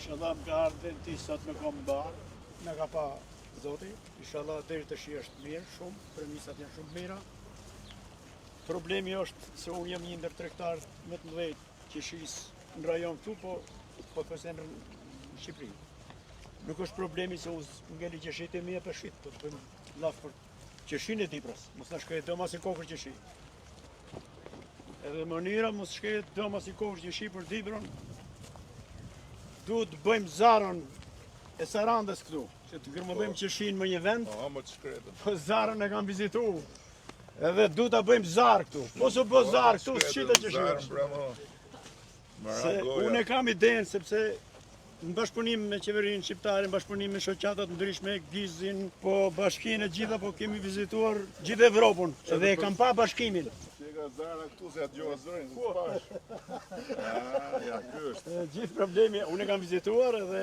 Inshallah më ka ardhur ti sot me kombar, na ka pa zoti. Inshallah deri të shi është mirë shumë, premisat janë shumë mira. Problemi është se unë jam një ndër tregtar më të mëdhenj qeshisë në rajon këtu, po përse në Shqipëri. Nuk është problemi se unë ngeli qeshit e mia për shit, po të bëjmë laf për qeshin e Dibrës. Mos na shkojë doma si kokër qeshi. Edhe mënyra mos shkojë doma si kokër qeshi për Dibrën. Duhet të bëjmë zarën e Sarandës këtu, që të gërmëllojmë qeshin më një vend. Më të shkretën. Po zarën e kam vizitu. Edhe du të bëjmë zarë këtu. Po së bë zarë këtu, s'qita qeshin. Se unë e kam idenë, sepse në bashkëpunim me qeverinë shqiptare, në bashkëpunim me shoqatat ndryshme, Gizin, po bashkinë e gjitha, po kemi vizituar gjithë Evropën, edhe e kam pa bashkimin. Ka zara këtu se atë gjohë zërin, se s'pash. Ja, ky është. Gjithë problemi, unë e kam vizituar edhe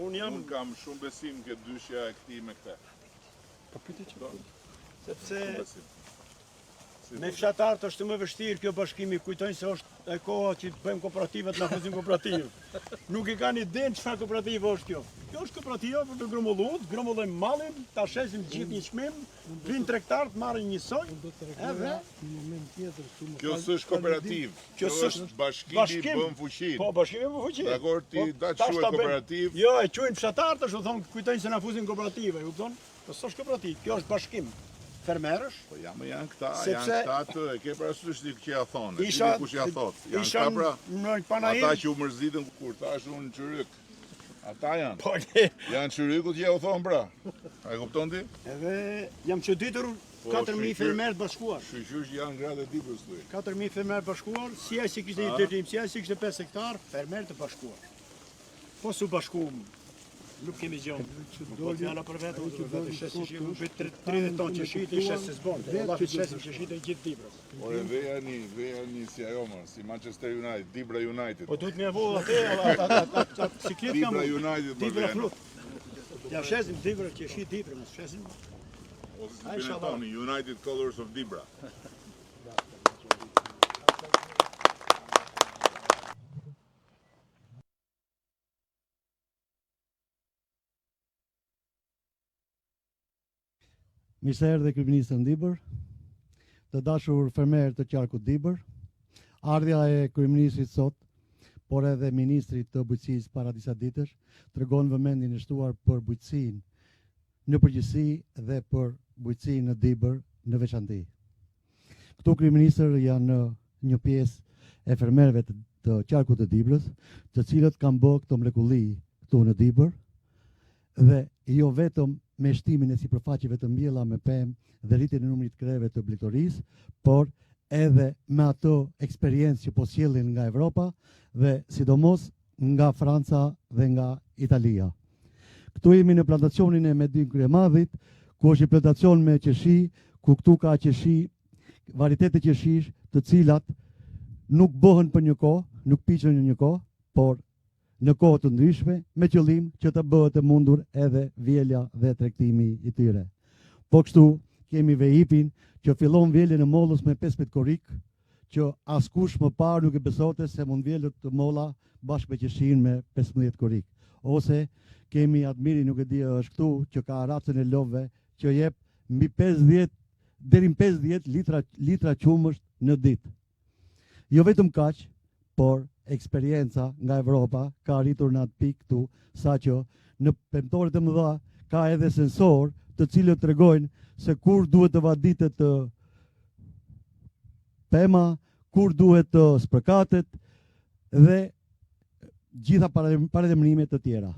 unë jam... Unë kam shumë besim ke dyshja e këti me këte. Po pyte që sepse me fshatarët është më vështirë kjo bashkimi, kujtojnë se është e koha që bëjmë kooperativat në fuzin kooperativë. Nuk i kanë idenë çfarë kooperativë është kjo. Kjo është kooperativa për të grumullut, grumullojmë mallin, ta shesim gjithë një çmim, vinë tregtarët marrin një soj, edhe kjo s'është kooperativë. Kjo është bashkimi bën fuqin. Po, bashkimi bën fuqin. Dakor, ti da të quhet kooperativë. Jo, e quajnë fshatarët, është thonë kujtojnë se na fuzin kooperativë, e kupton? Po s'është kooperativë, kjo është bashkim. Fermerësh. Po janë këta të, e ke parasysh ti që ja thonë, ti kush ja thot. Janë këta pra, ata që u mërzitën kur thash unë çyryk. Ata janë. Po janë çyrykut që ja u thon pra. A e kupton ti? Edhe jam çuditur 4000 fermerë të bashkuar. Shqyqysh janë gratë e Dibrës thuj. 4000 fermerë bashkuar, si ai si kishte një detyrim, si ai si kishte 5 hektar, fermerë të bashkuar. Po su bashkuam. Nuk kemi gjonë, po t'jala për vetë, vetë shesim që ju bëjt 30 tonë qeshit, i shesim s'bonde, Allah të shesim qeshit e gjithë Dibrës. Ore, veja një si ajo më, si Manchester United, Dibra United. Po duhet me vodhë atë, ciklit kam... Dibra United më veja. Ja shesim Dibra, qeshit Dibra, më shesim... Ose si përne toni, United Colors of Dibra. Mirë erdhe kryeministër Dibër, të dashur fermerë të qarkut Dibër, ardhja e kryeministrit sot, por edhe ministrit të bujqësisë para disa ditësh, tregon vëmendjen e shtuar për bujqësinë në përgjithësi dhe për bujqësinë në Dibër në veçantë. Këtu kryeministër janë një pjesë e fermerëve të qarkut të Dibrës, të cilët kanë bërë këto mrekulli këtu në Dibër, dhe jo vetëm me shtimin e sipërfaqeve të mbjella me pemë dhe rritjen e numrit kreve të blegtorisë, por edhe me ato eksperiencë që po sjellin nga Evropa dhe sidomos nga Franca dhe nga Italia. Këtu jemi në plantacionin e Medin Kryemadhit, ku është një plantacion me qeshi, ku këtu ka qeshi, varitete qeshish, të cilat nuk bëhen për një kohë, nuk piqen në një kohë, por në kohë të ndryshme, me qëllim që të bëhet e mundur edhe vjelja dhe tregtimi i tyre. Po kështu, kemi vejipin që fillon vjeljen e mollës me 15 korik, që askush më parë nuk e besote se mund vjelët të molla bashkë me qeshin me 15 korik. Ose kemi Admiri, nuk e di është këtu, që ka racën e lopëve, që jep mbi 50 deri në 50 litra qumësht në ditë. Jo vetëm kaq, por eksperienca nga Evropa ka arritur në atë pikë këtu, sa që në pemtoret e mëdha ka edhe sensor të cilët tregojnë se kur duhet të vaditet të pema, kur duhet të sprëkatet dhe gjitha paralajmërime të tjera.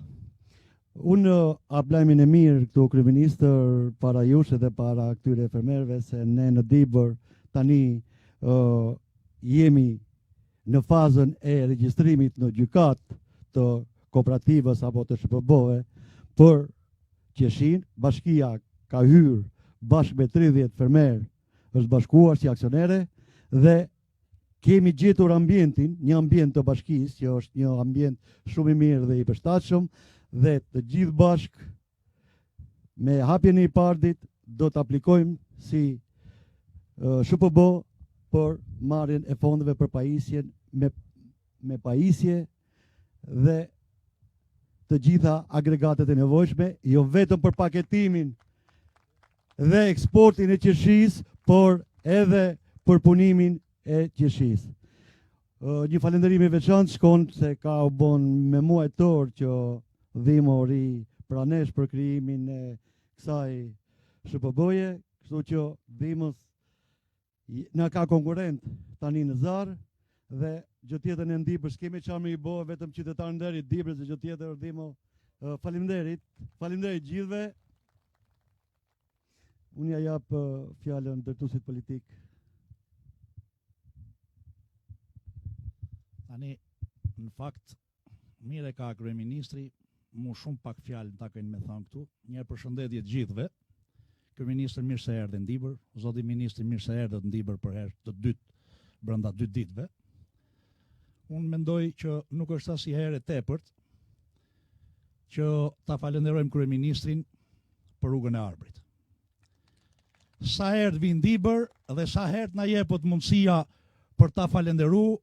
Unë ablajmin e mirë këtu kryeministër para jush dhe para këtyre fermerëve se ne në Dibër tani jemi në fazën e regjistrimit në gjykat të kooperativës apo të SHPB-ve për qeshin. Bashkia ka hyrë bashkë me 30 fermerë, është bashkuar si aksionere dhe kemi gjetur ambientin, një ambient të bashkisë që është një ambient shumë i mirë dhe i përshtatshëm, dhe të gjithë bashkë me hapjen e IPARD-it do të aplikojmë si SHPB për marrjen e fondeve për pajisjen me pajisje dhe të gjitha agregatet e nevojshme, jo vetëm për paketimin dhe eksportin e qeshis, por edhe për punimin e qeshis. Një falënderim i veçantë shkon se ka u bon me muajtor që Dhimo ri pranesh për krijimin e kësaj SHPB-je, kështu që Dhimos na ka konkurrent tani në Zarë dhe gjë tjetër në Dibrës kemi çfarë më i bë vetëm qytetar nderit Dibrës dhe gjë tjetër Dhimo. Faleminderit gjithëve. Unë ja jap fjalën ndërtuesit politik. Tani, në fakt, mire ka kryeministri, mu shumë pak fjalë ta keni me thënë këtu. Një përshëndetje të gjithëve. Kryeministri mirë se erdhi në Dibër, zoti ministri mirë se erdhët në Dibër për herë të dytë brenda 2 ditëve. Unë mendoj që nuk është asnjëherë e tepërt që ta falenderojmë kryeministrin për rrugën e Arbrit. Sa herë vinë Dibër dhe sa herë na jepet mundësia për ta falenderuar,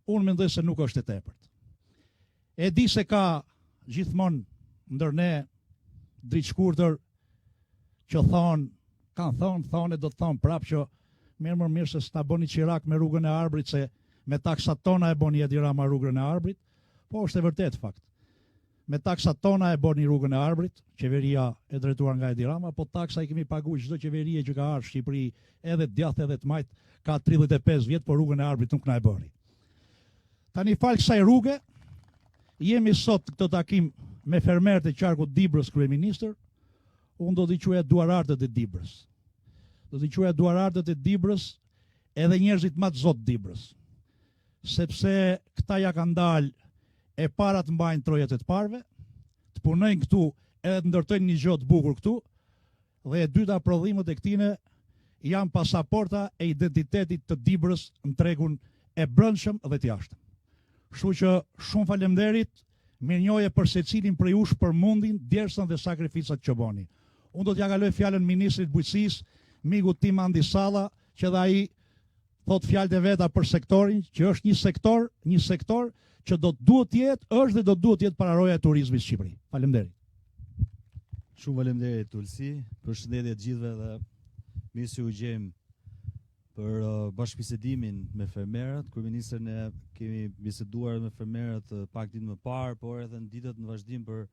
unë mendoj se nuk është e tepërt. E di se ka gjithmonë ndër ne dritë shkurtër që thonë e do të thonë prapë që mirë se s'ta bëni qirak me rrugën e Arbrit, se me taksat tona e boni Edi Rama rrugën e Arbrit, po është e vërtet fakt. Me taksat tona e boni rrugën e Arbrit, qeveria e drejtuar nga Edi Rama, po taksa i kemi paguar çdo qeverie që ka ardhur në Shqipëri, edhe djathtë edhe të majt, ka 35 vjet, por rrugën e Arbrit nuk na e bëri. Tani fal kësaj rruge, jemi sot këtë takim me fermerët e qarkut Dibrës kryeministër, unë do t'i quaja duarartët e Dibrës. Do t'i quaja duarartët e Dibrës edhe njerëzit më të zotë Dibrës. Sepse këta ja kanë dalë e para të mbajnë trojet e të parve, të punojnë këtu edhe të ndërtojnë një gjë të bukur këtu, dhe e dyta prodhimet e këtine janë pasaporta e identitetit të Dibrës në tregun e brendshëm dhe të jashtëm. Kështu që shumë faleminderit, mirënjohje për secilin prej jush për mundin, djersën dhe sakrificat që boni. Unë do t'ja kaloj fjalën ministrit bujqësisë, miku tim Andi Salla, që dhe ai thot fjalët e veta për sektorin, që është një sektor që është dhe do duhet jetë pararoja e turizmit në Shqipëri. Faleminderit. Shumë faleminderit Tulsi, përshëndetje të gjithëve dhe mirë se u gjejmë për bashkëbisedimin me fermerët. Kryeministër, ne kemi biseduar me fermerët pak ditë më parë, por edhe në ditët në vazhdim për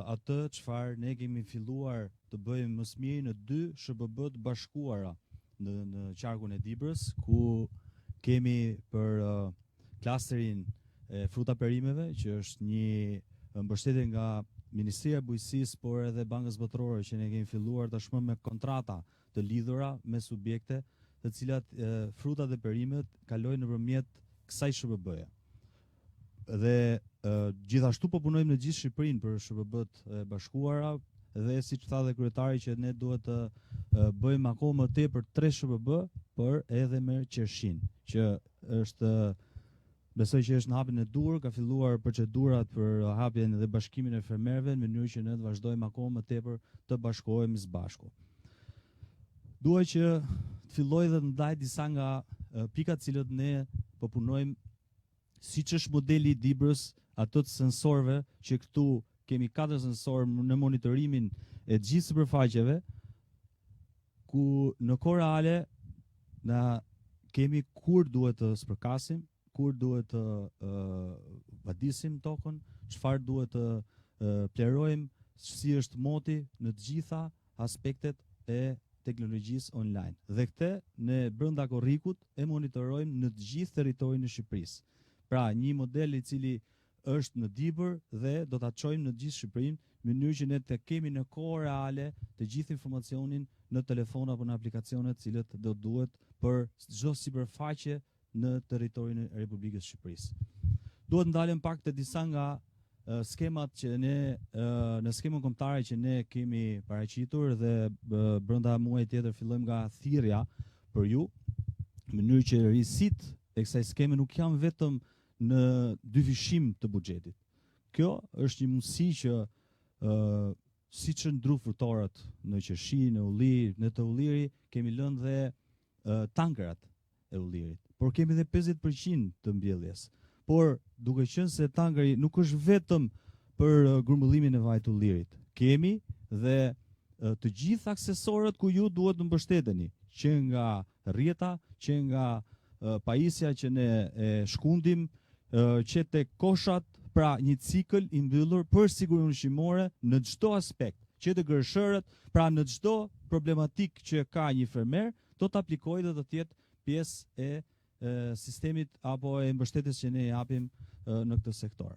atë çfarë ne kemi filluar të bëjmë më së miri në 2 SHPB të bashkuara në qarkun e Dibrës, ku kemi për klasterin e fruta perimeve, që është një mbështetje nga Ministria e Bujqësisë, por edhe Bankës Botërore, që ne kemi filluar tashmë me kontrata të lidhura me subjekte, të cilat frutat dhe perimet kalojnë nëpërmjet kësaj SHPB-je. Dhe gjithashtu po punojmë në gjithë Shqipërinë për SHPB-t e bashkuara, dhe siç tha dhe kryetari që ne duhet të bëjmë akoma më tepër 3 SHPB, por edhe me Qershin, që është besoj që është në hapjen e dur, ka filluar procedurat për hapjen dhe bashkimin e fermerëve në mënyrë që ne të vazhdojmë akoma më tepër të bashkohemi së bashku. Dua që të filloj dhe të ndaj disa nga pikat cilët ne po punojmë, siç është modeli i Dibrës, ato të sensorëve, që këtu kemi 4 sensorë në monitorimin e gjithë sipërfaqeve, ku në kohë reale na kemi kur duhet të spërkasim, kur duhet të vadisim tokën, çfarë duhet të plerojmë, si është moti në të gjitha aspektet e teknologjisë online. Dhe këtë ne brenda korrikut e monitorojmë në të gjithë territorin e Shqipërisë. Pra, një model i cili është në Dibër dhe do ta çojmë në gjithë Shqipërinë, në mënyrë që ne të kemi në kohë reale të gjithë informacionin në telefon apo në aplikacione të cilët do duhet për çdo sipërfaqe në territorin e Republikës Shqipërisë. Duhet ndalem pak të disa nga skemat që ne në skemën kombëtare që ne kemi paraqitur, dhe brenda muajit tjetër fillojmë nga thirrja për ju, në mënyrë që risit e kësaj skeme nuk janë vetëm në dyfishim të buxhetit. Kjo është një mundësi që siç në dru frutorët në Qershi, në Ullir, në të Ulliri kemi lënë dhe tankerat e Ullirit, por kemi dhe 50% të mbjelljes. Por duke qenë se tankeri nuk është vetëm për grumbullimin e vajit të lirit. Kemi dhe të gjithë aksesorët ku ju duhet të mbështeteni, që nga rrjeta, që nga pajisja që ne e shkundim, që tek koshat, pra një cikël i mbyllur për sigurinë ushqimore në çdo aspekt, që të gërshërët, pra në çdo problematik që ka një fermer, do të aplikojë dhe do të jetë pjesë e sistemit apo e mbështetjes që ne japim në këtë sektor.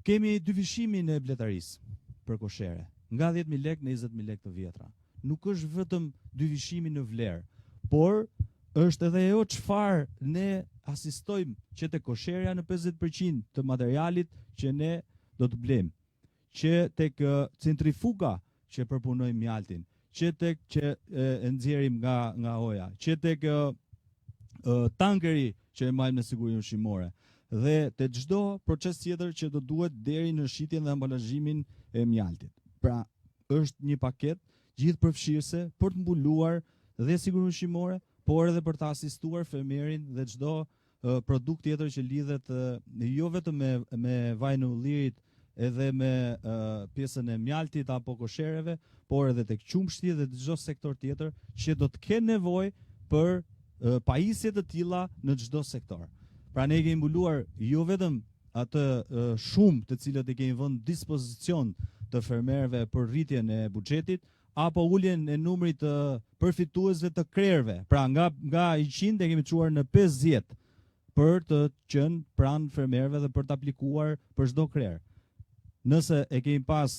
Kemi dyfishimin e bletarisë për koshere, nga 10.000 lekë në 20.000 lekë të vjetra. Nuk është vetëm dyfishimi në vlerë, por është edhe ajo çfarë ne asistojmë që të kosherja në 50% të materialit që ne do të blejmë, që tek centrifuga që përpunojmë mjaltin, që tek që e nxjerrim nga oja, që tek tankeri që e majmë në sigurinë ushqimore, dhe te çdo proces tjetër që do duhet deri në shitjen dhe ambalazhimin e mjaltit. Pra, është një paketë gjithëpërfshirëse për të mbuluar dhe sigurinë ushqimore, por edhe për të asistuar fermerin dhe çdo produkt tjetër që lidhet jo vetëm me vajin e ullirit, edhe me pjesën e mjaltit apo koshereve, por edhe tek qumshti dhe çdo sektor tjetër që do të kenë nevojë për pajisje të tilla në çdo sektor. Pra ne kemi mbuluar jo vetëm atë shumë të cilët e kemi vënë dispozicion të fermerëve për rritjen e buxhetit, apo uljen e numrit të përfituesve të krerëve. Pra nga 100 e kemi çuar në 50 për të qenë pranë fermerëve dhe për të aplikuar për çdo krerë. Nëse e kemi pas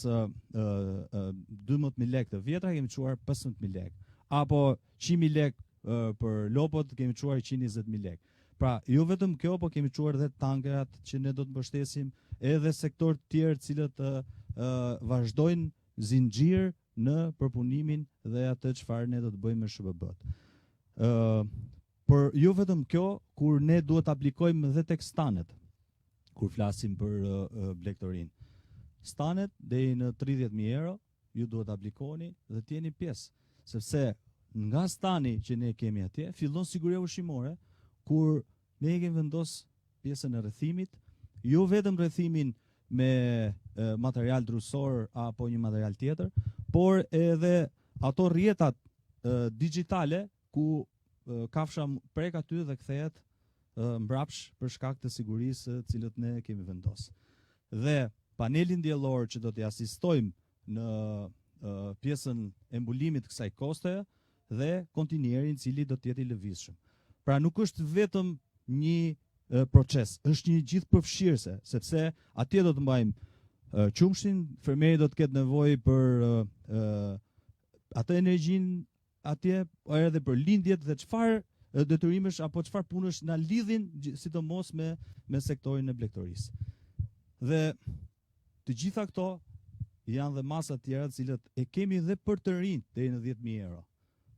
12.000 lekë të vjetra, kemi çuar 15.000 lekë. Apo 100.000 lekë për lopot, kemi çuar 120.000 lekë. Pra, jo vetëm kjo, po kemi çuar edhe tankerat që ne do të mbështesim, edhe sektor të tjerë cilët vazhdojnë zinxhir në përpunimin dhe atë çfarë ne do të bëjmë me SHBB-t. Por jo vetëm kjo, kur ne duhet aplikojmë edhe tek stanet, kur flasim për blegtorinë. Stanet deri në 30.000 euro ju duhet aplikoni dhe të jeni pjesë, sepse nga stani që ne kemi atje fillon siguria ushqimore, kur ne kemi vendos pjesën e rrethimit, jo vetëm rrethimin me material drusor apo një material tjetër, por edhe ato rrjetat digjitale ku kafsha prek aty dhe kthehet mbrapsh për shkak të sigurisë cilët ne kemi vendosur. Dhe panelin diellor që do t'i asistojmë në pjesën e mbulimit kësaj kosteje dhe kontinierin cili do t'jetë i lëvizshëm. Pra nuk është vetëm një proces, është një gjithëpërfshirëse, sepse atje do të mbajmë qumshin, fermeri do të ketë nevojë për atë energjinë atje, edhe për lindjet dhe çfarë detyrimesh apo çfarë punësh na lidhin sidomos me sektorin e blegtorisë. Dhe të gjitha këto janë dhe masa të tjera të cilët e kemi dhe për të rinjt deri në 10.000 euro.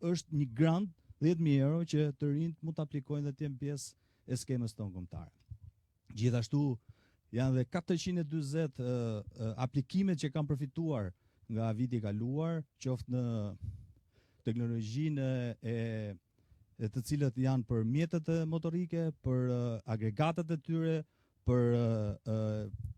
Është një grant 10.000 euro që të rinjt mund të aplikojnë dhe të jenë pjesë e skemës tonë kombëtare. Gjithashtu janë dhe 440 aplikimet që kanë përfituar nga viti i kaluar, qoftë në teknologjinë e të cilët janë për mjetet motorike, për agregatet e tyre, për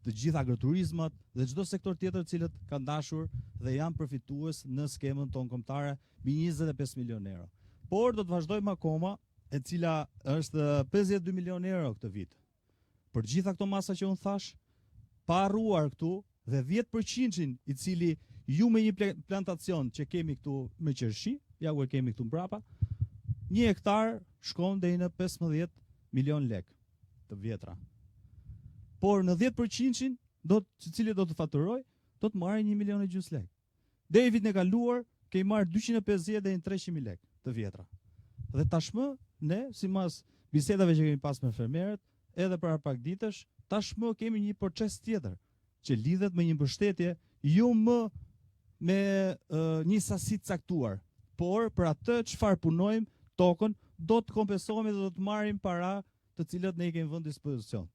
të gjitha agroturizmat dhe çdo sektor tjetër të cilët kanë dashur dhe janë përfitues në skemën tonë kombëtare mbi 25 milion euro. Por do të vazhdojmë akoma, e cila është 52 milion euro këtë vit. Për gjitha këto masa që unë thash, pa harruar këtu dhe 10% i cili ju me një plantacion që kemi këtu me qershi, ja ku e kemi këtu mbrapa, 1 hektar shkon deri në 15 milion lekë të vjetra. Por në 10% cili do të faturoj, do të marrë 1,5 milion lekë. Deri vitin e kaluar, kemi marrë 250 deri në 300.000 lekë të vjetra. Dhe tashmë, ne, sipas bisedave që kemi pas me fermerët, edhe para pak ditësh, tashmë kemi një proces tjetër, që lidhet me një mbështetje jo më me një sasi të caktuar, por për atë çfarë punojmë tokën, do të kompensohemi dhe do të marrim para të cilët ne i kemi vënë dispozicion.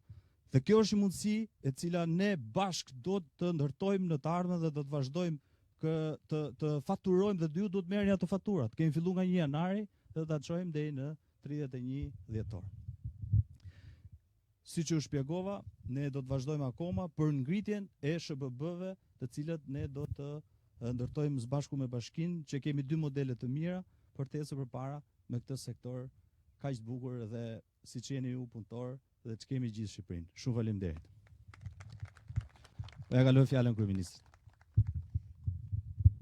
Dhe kjo është një mundësi e cila ne bashkë do të ndërtojmë në të ardhmen dhe do të vazhdojmë të faturojmë dhe ju do të merrni ato faturat. Kemi filluar nga 1 janari dhe ta çojmë deri në 31 dhjetor. siç u shpjegova, ne do të vazhdojmë akoma për ngritjen e SHBB-ve, të cilët ne do të ndërtojmë së bashku me Bashkinë, që kemi 2 modele të mira për të ecur përpara me këtë sektor kaq të bukur dhe siç jeni ju punëtor dhe që kemi gjithë Shqipërinë. Shumë faleminderit. Ja kaloj fjalën kryeministrit.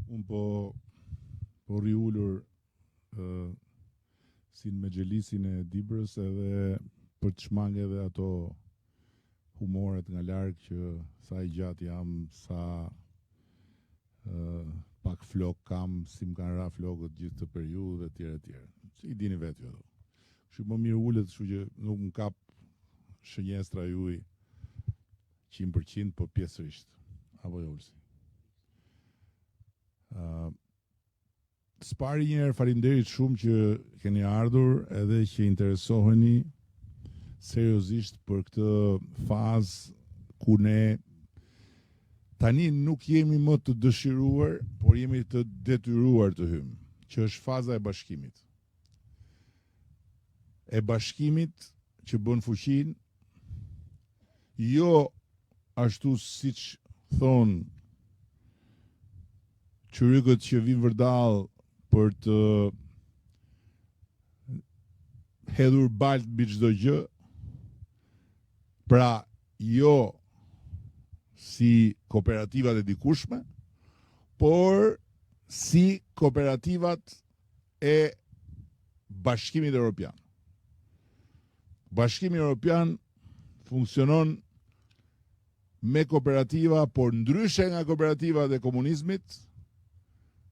Unë po riullur si në Mexhelisin e Dibrës edhe për të shmange edhe ato humoret nga larkë që sa i gjatë jam, sa pak flok kam, si më kanë ra flokët gjithë të periudhë dhe tjere tjere. I dini vetë jo. Kështu më mirë ullet, kështu që nuk më kap shënjestra juj 100%, po pjesërisht. Apo jo ulsi. Spari njerë faleminderit shumë që keni ardhur edhe që interesoheni seriozisht për këtë fazë ku ne tani nuk jemi më të dëshiruar, por jemi të detyruar të hymë, që është faza e bashkimit. E bashkimit që bën fuqinë, jo ashtu siç thonë qyrykët që vinë vërdall për të hedhur balt mbi çdo gjë, pra jo si kooperativat e dikushme, por si kooperativat e Bashkimit Evropian. Bashkimi Evropian funksionon me kooperativa, por ndryshe nga kooperativat e komunizmit,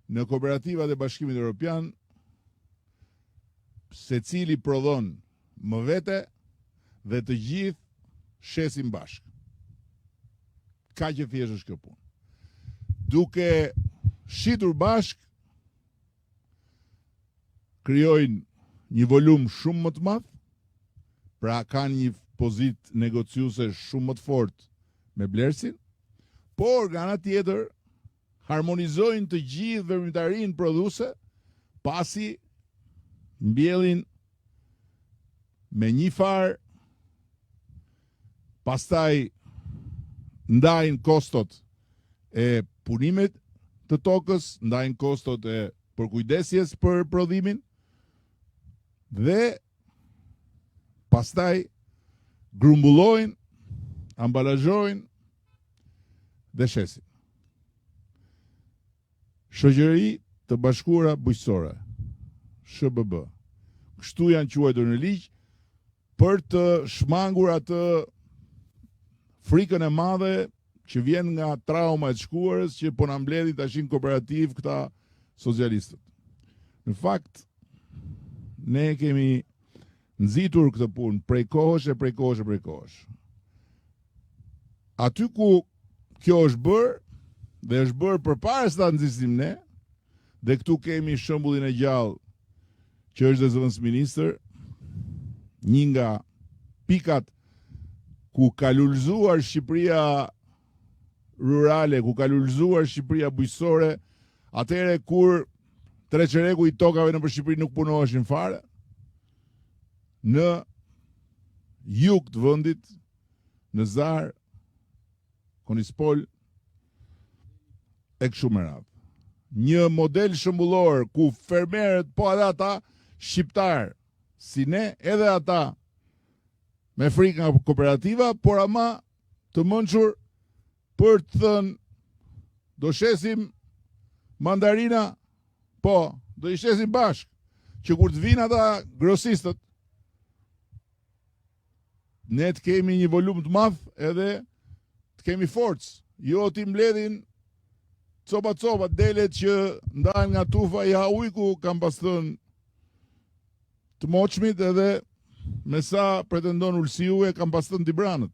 në kooperativat e Bashkimit Evropian, secili prodhon më vete dhe të gjithë shesin bashkë. Ka që thjesht është kjo punë. Duke shitur bashkë, krijojnë një volum shumë më të madh, pra kanë një pozitë negociuese shumë më të fortë me blersin, por nga ana tjetër harmonizojnë të gjithë veprimtarinë prodhuese, pasi mbjellin me një farë, pastaj ndajnë kostot e punimit të tokës, ndajnë kostot e përkujdesjes për prodhimin, dhe pastaj grumbullojnë, ambalazhojnë dhe shesin. Shoqëri të Bashkuara Bujqësore, SHBB. Kështu janë quajtur në ligj për të shmangur atë frikën e madhe që vjen nga trauma e të shkuarës, që po na mbledhi tashin kooperativ këta socialistët. Në fakt, ne kemi nxitur këtë punë prej kohësh. Aty ku kjo është bërë, dhe është bërë përpara se ta nxisim ne, dhe këtu kemi shembullin e gjallë që është dhe zëvendës ministër, një nga pikat ku ka lulëzuar Shqipëria rurale, ku ka lulëzuar Shqipëria bujqësore, atëherë kur treqereku i tokave nëpër Shqipëri nuk punoheshin fare, në jug të vendit, në Zar, Konispol, e kështu me radhë. Një model shembullor ku fermerët, po edhe ata shqiptar, si ne, edhe ata me frikë nga kooperativa, por ama të mençur për të thënë do shesim mandarina, po, do i shesim bashkë, që kur të vinë ata grosistët, ne të kemi një volum të madh edhe të kemi forcë, jo ti mbledhin copa delet që ndahen nga tufa i ha ujku, kam pas thënë të moçmit, edhe me sa pretendon Ulsiu e kam pas thënë Tibranët.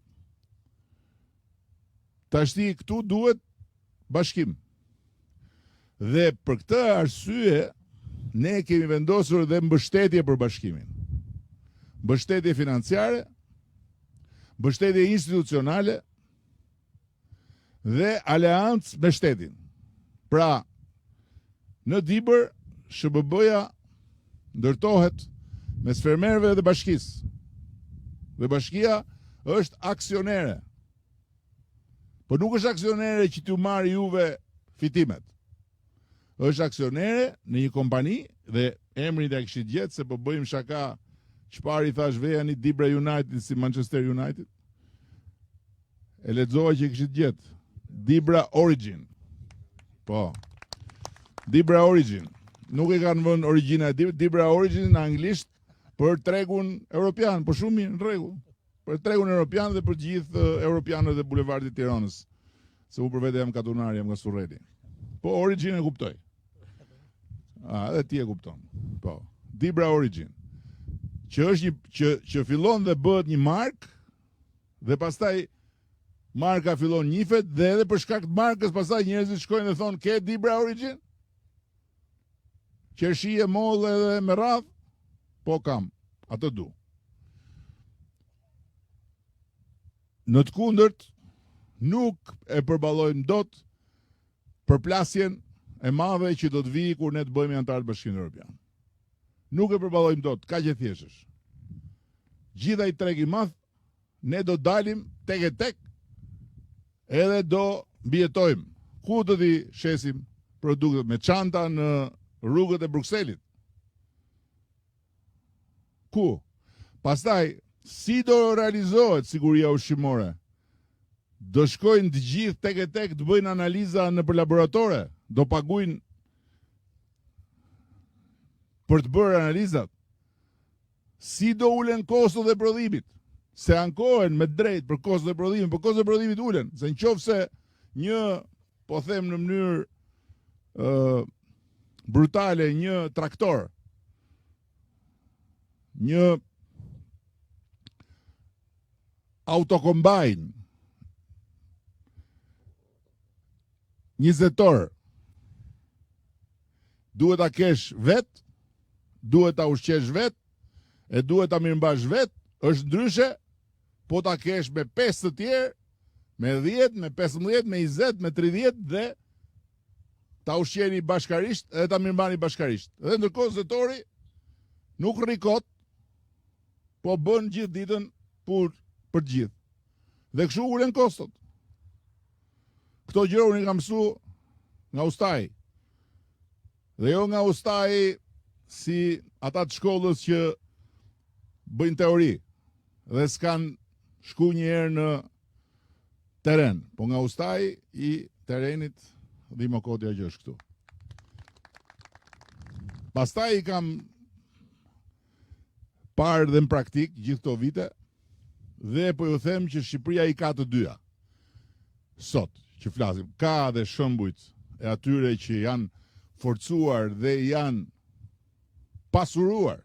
Tashti këtu duhet bashkim. Dhe për këtë arsye ne kemi vendosur dhe mbështetje për bashkimin. Mbështetje financiare, mbështetje institucionale dhe aleancë me shtetin. Pra, në Dibër, SHBB-ja ndërtohet mes fermerëve dhe bashkisë. Dhe bashkia është aksionere. Po nuk është aksionere që t'ju marrë juve fitimet. Është aksionere në një kompani dhe emrin e kishit gjetë se po bëjmë shaka çfarë i thash vejani Dibra United si Manchester United. E lexova që kishit gjetë Dibra Origin. Po. Dibra Origin. Nuk e kanë vënë origjina e Dibra Origin në anglisht për tregun europian, po shumë mirë, në rregull. Për tregun europian dhe për gjithë europianët e bulevardit Tiranës. Se u për vete jam katunar, jam nga Surreti. Po Origin e kuptoj. Edhe ti e kupton. Po. Dibra Origin. Që është që fillon dhe bëhet një markë dhe pastaj marka fillon njifet dhe edhe për shkak të markës pastaj njerëzit shkojnë dhe thonë ke Dibra Origin? Qershi e mollë edhe me radh? Po kam, atë du. Në të kundërt, nuk e përballojmë dot përplasjen e madhe që do të vijë kur ne të bëhemi antarë të Bashkimit Evropian. Nuk e përballojmë dot, kaq e thjeshtë është. Gjithaj treg i madh, ne do dalim tek e tek, edhe do mbijetojmë. Ku do t'i shesim produktet me çanta në rrugët e Brukselit? Ku? Pastaj, si do realizohet siguria ushqimore? Do shkojnë të gjithë tek e tek të bëjnë analiza në për laboratore? Do paguajnë për të bërë analizat? Si do ulen kostot e prodhimit? Se ankohen me drejt për kostot e prodhimit, për kostot e prodhimit ulen. Se në qofë se një, po them në mënyrë brutale, një traktor, një autokombajn, një zetor, duhet ta kesh vet, duhet ta ushqesh vet, e duhet ta mirëmbash vet, është ndryshe po ta kesh me 5 të tjerë, me 10, me 15, me 20, me 30 dhe ta ushqeni bashkarisht dhe ta mirëmbani bashkarisht. Dhe ndërkohë zetori nuk rrikot, po bën gjithë ditën për gjithë. Dhe kështu ulen kostot. Këto gjëra unë i kam mësu nga ustaj. Dhe jo nga ustaj si ata të shkollës që bëjnë teori dhe s'kan shku një herë në teren, po nga ustaj i terenit Dhimo Kotja që është këtu. Pastaj i kam parë dhe në praktik gjithë këto vite dhe po ju them që Shqipëria i ka të dyja. Sot që flasim, ka dhe shëmbujt e atyre që janë forcuar dhe janë pasuruar.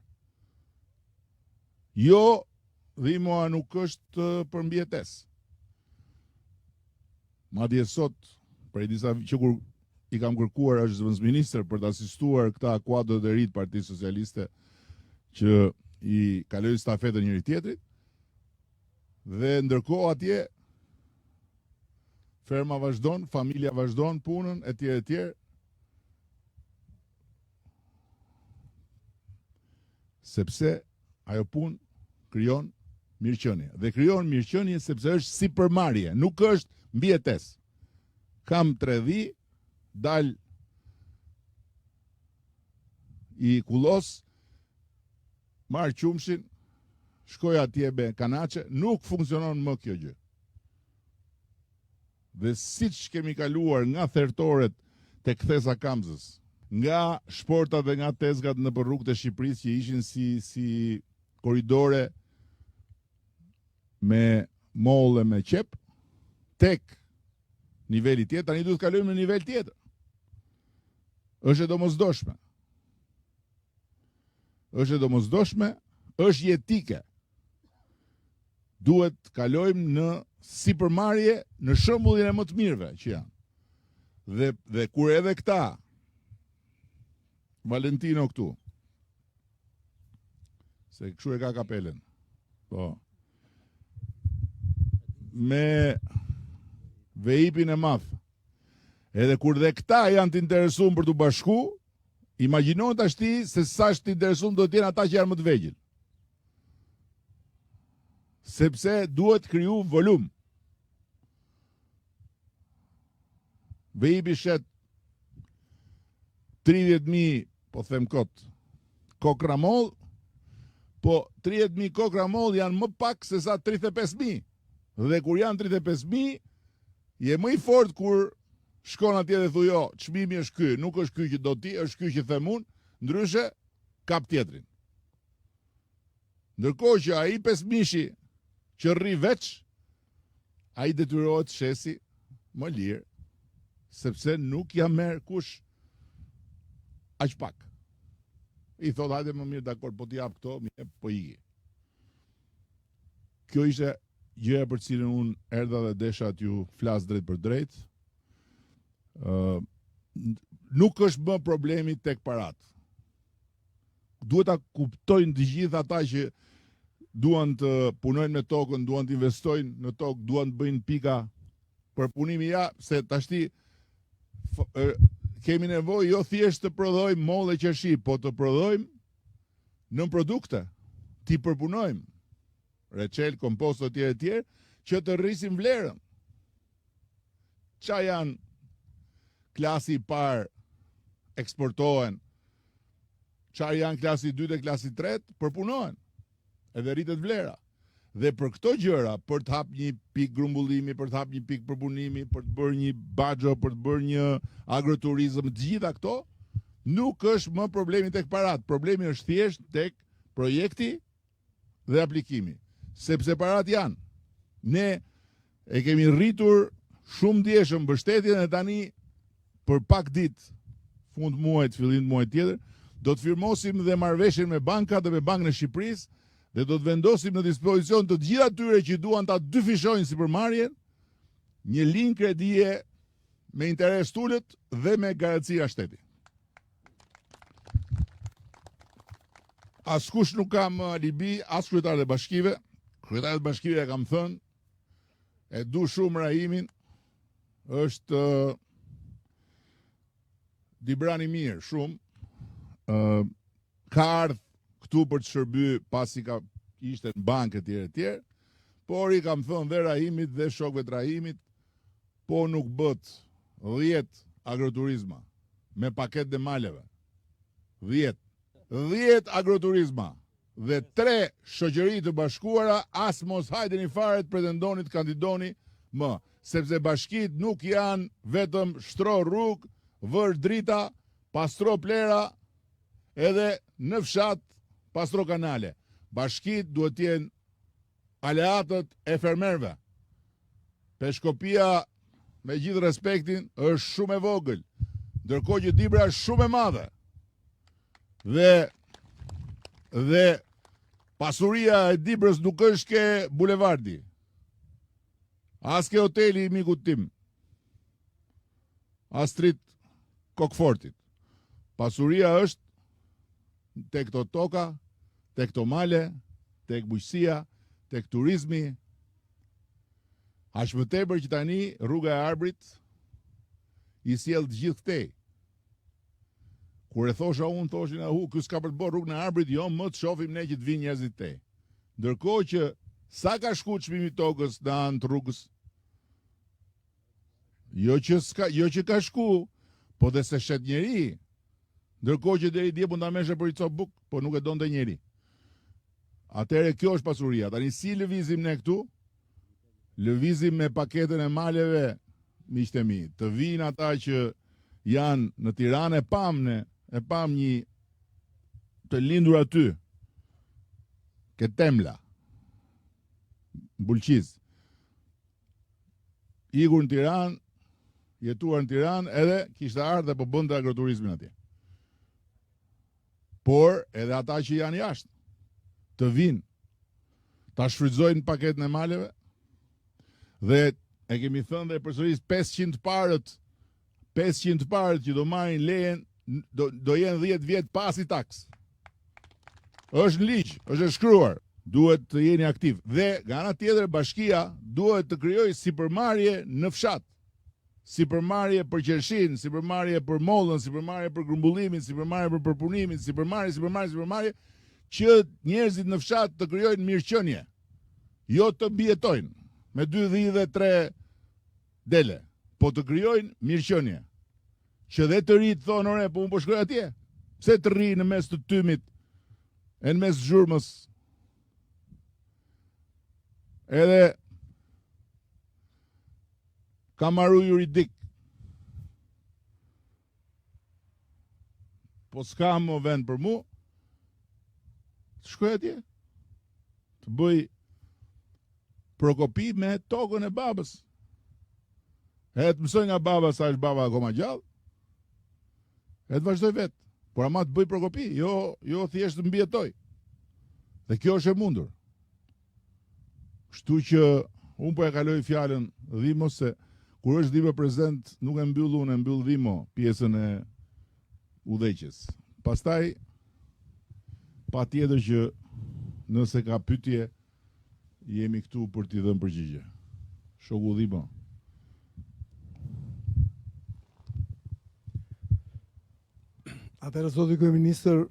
Jo, Dhimoa nuk është për mbjetes. Madje sot, prej disa që kur i kam kërkuar është zëvendësministër për të asistuar këta kuadrët e ri të Partisë Socialiste që i kalojnë stafetën njëri tjetrit, dhe ndërkohë atje ferma vazhdon, familja vazhdon punën etj. Sepse ajo punë krijon mirëqenie. Dhe krijon mirëqenie sepse është sipërmarrje, nuk është mbietes. Kam 3 dhi, dal i kullos, marr qumshin, shkoj atje me kanaçe, nuk funksionon më kjo gjë. Dhe siç kemi kaluar nga thertoret tek kthesa Kamzës, nga shportat dhe nga tezgat në rrugët e Shqipërisë që ishin si korridore me molle me qep, tek niveli tjetër, tani duhet kalojmë në nivel tjetër. Është e domosdoshme. Është e domosdoshme, është jetike. Duhet kalojmë në sipërmarrje në shembullin e më të mirëve që janë. Dhe kur edhe këta Valentino këtu, se kështu e ka kapelen, po, me vejipin e madh, edhe kur dhe këta janë të interesuar për të bashku, imagjino të ashti se sa është të interesuar do t'jenë ata që janë më të vegjël. sepse duhet kriju volum. Vejibi shet 30.000, po them kot, kokramol, po 30.000 kokramol janë më pak se sa 35.000. Dhe kur janë 35.000, je më i fort kur shkon atje dhe thuj, jo, çmimi është ky, nuk është ky që do ti, është ky që them unë, ndryshe kap tjetrin. Ndërkohë që ai 5.000-shi që rri veç, ai detyrohet shesi më lirë, sepse nuk ja merr kush aq pak. I thot, hajde më mirë, dakor, po t'i jap këto, mirë, po i. Kjo ishte gjëja për cilën unë erdha dhe desha t'ju flas drejt për drejt. Nuk është më problemi tek parat. Duhet ta kuptojnë të gjithë ata që duan të punojnë me tokën, duan të investojnë në tokë, duan të bëjnë pika për punimi, ja, se tashti kemi nevojë jo thjesht të prodhojmë mollë e qershi, po të prodhojmë në produkte, t'i përpunojmë, recel, kompost e tjerë, që të rrisim vlerën. Qa janë klasi i parë eksportohen, qa janë klasi 2 dhe klasi 3, përpunohen, edhe rritet vlera. Dhe për këto gjëra, për të hap një pik grumbullimi, për të hap një pik përpunimi, për të bërë një baxho, për të bërë një agroturizëm, të gjitha këto, nuk është më problemi tek parat. Problemi është thjesht tek projekti dhe aplikimi. Sepse parat janë. Ne e kemi rritur shumë ndjeshëm mbështetjen e tani për pak ditë, fund muajit, fillim të muajit tjetër, do të firmosim dhe marrëveshjen me bankat dhe me Bankën e Shqipërisë, dhe do të vendosim në dispozicion të gjitha tyre që duan ta dyfishojnë sipërmarrjen, një linjë kredie me interes tulët dhe me garancia shteti. Askush nuk ka më alibi, as kryetarët e bashkive. Kryetarët e bashkive e kam thënë, e du shumë Rahimin, është dibrani mirë, shumë, ka ardhë këtu për të shërby pasi ka ishte në bankë etj, por i kam thënë dhe Rahimit dhe shokëve të Rahimit, po nuk bët 10 agroturizma me paket dhe maleve. 10 agroturizma dhe 3 shoqëri të bashkuara, as mos hajdeni fare të pretendoni të kandidoni më, sepse bashkit nuk janë vetëm shtro rrugë, vër drita, pastro plera, edhe në fshat pastro kanale. Bashkit duhet t'jenë aleatët e fermerve. Peshkopia, me gjithë respektin, është shumë e vogël, ndërkohë që Dibra është shumë e madhe. Dhe pasuria e Dibrës nuk është ke bulevardi, as ke hoteli i mikut tim, as street Kokfortit. Pasuria është tek këto toka, tek këto male, tek bujqësia, tek turizmi. Aq më tepër që tani rruga e Arbrit i sjell të gjithë këtej. Kur e thosha unë, thoshin ky s'ka për të bërë rrugën e Arbrit, jo, më të shohim ne që të vinë njerëzit këtej. Ndërkohë që sa ka shku çmimi i tokës në anë të rrugës, jo që ka shku, po dhe se shet njeri. Ndërkohë që deri dje mund ta meshe për i copë buk, po nuk e donte njeri. Atëherë kjo është pasuria. Tani si lëvizim ne këtu? Lëvizim me paketën e maleve, miqtë mi. Të vinë ata që janë në Tiranë, e pam një të lindur aty, ke Temla, Bulqiz. Ikur në Tiranë, jetuar në Tiranë, edhe kishte ardhur dhe po bënte agroturizmin atje. Por edhe ata që janë jashtë, të vinë, ta shfrytëzojnë paketën e maleve, dhe e kemi thënë dhe përsëris 500 parët që do marrin lejen, do jenë 10 vjet pasi taks. Është në ligj, është e shkruar, duhet të jeni aktiv. Dhe nga ana tjetër bashkia duhet të krijojë sipërmarrje në fshat. Sipërmarrje për qershin, sipërmarrje për mollën, sipërmarrje për grumbullimin, sipërmarrje për përpunimin, sipërmarrje, që njerëzit në fshat të krijojnë mirëqenie. Jo të mbijetojnë me 2 dhë dhe 3 dele, po të krijojnë mirëqenie. Që dhe të rritë thonë, ore, po unë po shkoj atje. Pse të rri në mes të tymit, e në mes zhurmës. Edhe ka marru juridik. Po s'ka më vend për mu, të shkoj atje. Të bëj prokopi me tokën e babës. E të mësoj nga baba sa është baba akoma gjallë. E të vazhdoj vetë. Por ama të bëj prokopi, jo thjesht të mbijetoj. Dhe kjo është e mundur. Kështu që unë po e kaloj fjalën Dhimo se kur është Dhimo prezent nuk e mbyll unë, e mbyll Dhimo pjesën e udhëheqjes. Pastaj patjetër që nëse ka pyetje jemi këtu për t'i dhënë përgjigje. Shoku Dhimo. Atëherë, zoti kryeministër,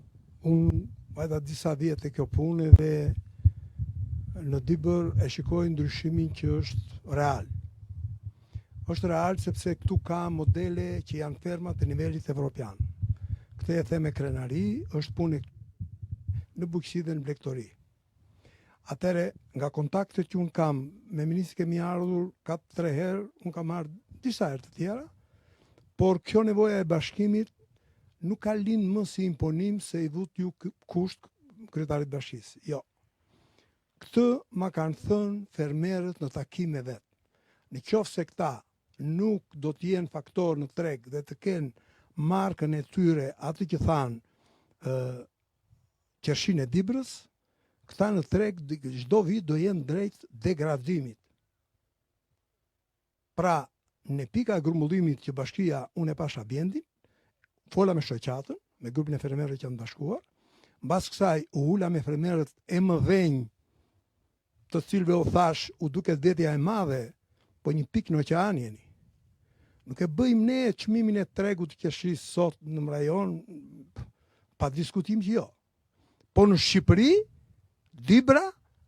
unë vajta disa vjet e kjo punë dhe në Dibër e shikoj ndryshimin që është real. Është real sepse këtu ka modele që janë ferma të nivelit evropian. Këtë e the me krenari, është punë në bukësi dhe në blegtori. Atëherë, nga kontaktet që unë kam me ministrin kemi ardhur 4 herë, unë kam marrë disa herë të tjera, por kjo nevoja e bashkimit nuk ka lind më si imponim se i vut ju kusht kryetarit bashkisë. Jo. Këtë ma kanë thënë fermerët në takime vetë. Në qoftë se këta nuk do të jenë faktor në treg dhe të kenë markën e tyre atë që thanë qershin e Dibrës, këta në treg çdo vit do jenë drejt degradimit. Pra, në pika e grumbullimit që bashkia unë e pasha bjendin, fola me shoqatën, me grupin e fermerëve që janë bashkuar, mbas kësaj u ula me fermerët e mëdhenj, të cilëve u thash u duket vetja e madhe, po një pikë në oqean jeni. Nuk e bëjmë ne çmimin e tregut të qershisë sot në rajon, pa diskutim që jo. Po në Shqipëri, Dibra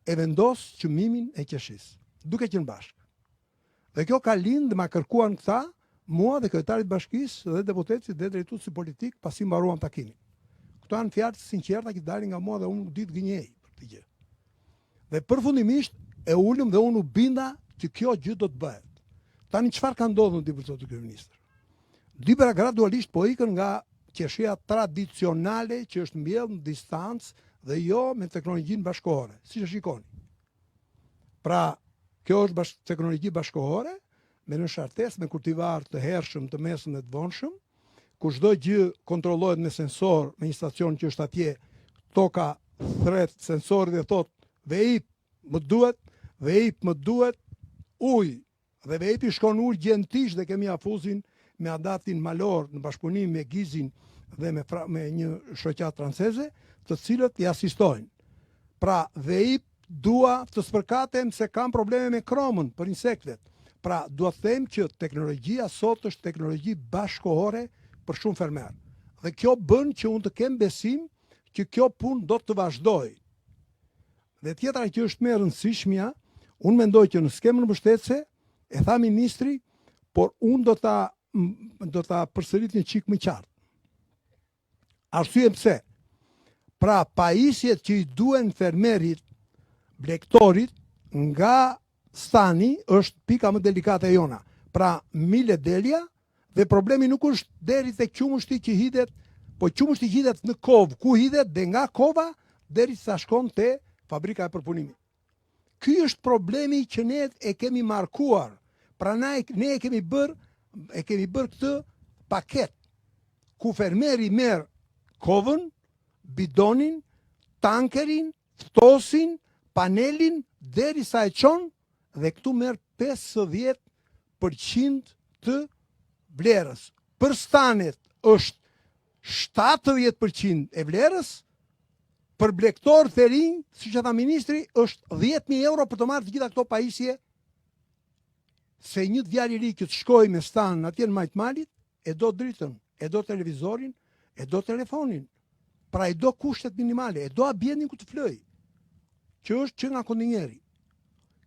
e vendos çmimin e qershisë, duke qenë bashkë. Dhe kjo ka lind dhe ma kërkuan këta, mua dhe kryetarit bashkisë dhe deputetësit dhe drejtuesi politik pasi mbaruam takimin. Këto janë fjalë të sinqerta që dalin nga mua dhe unë nuk di të gënjej për këtë gjë. Dhe përfundimisht e ulëm dhe unë u binda që kjo gjë do të bëhet. Tani çfarë ka ndodhur në Dibër, zoti kryeministër? Dibra gradualisht po ikën nga qershia tradicionale që është mbjellë në distancë dhe jo me teknologjinë bashkëkohore, siç e shikoni. Pra, kjo është teknologji bashkëkohore, me në shartes, me kultivar të hershëm, të mesëm dhe të vonshëm, ku çdo gjë kontrollohet me sensor, me një stacion që është atje, toka thret sensorit dhe thot, veip më duhet ujë, dhe veipi shkon ujë gjentish dhe kemi afuzin me adatin malor në bashkëpunim me Gizin dhe me një shoqat franceze, të cilët i asistojnë. Pra, veip dua të spërkatem se kam probleme me kromën për insektet. Pra, duhet të them që teknologjia sot është teknologji bashkëkohore për shumë fermer. Dhe kjo bën që unë të kem besim që kjo punë do të vazhdoj. Dhe tjetra që është më e rëndësishmja, unë mendoj që në skemën mbështetëse, e tha ministri, por unë do ta përsërit një çik më qartë. Arsye pse? Pra, pajisjet që i duhen fermerit, blegtorit, nga stani është pika më delikate e jona. Pra, mile delja dhe problemi nuk është deri te qumështi që hidhet, po qumështi hidhet në kovë, ku hidhet dhe nga kova deri sa shkon te fabrika e përpunimit. Ky është problemi që ne e kemi markuar. Pra ne e kemi bërë këtë paket ku fermeri merr kovën, bidonin, tankerin, ftosin, panelin deri sa e çon dhe këtu merr 50% të vlerës. Për stanet është 70% e vlerës, për blegtor të rinj, siç e tha ministri, është 10.000 euro për të marrë të gjitha këto pajisje, se një djalë i ri që të shkojë me stan atje në Majtmalit, e do dritën, e do televizorin, e do telefonin. Pra e do kushtet minimale, e do ambientin ku të floj, që është që nga kondinjeri.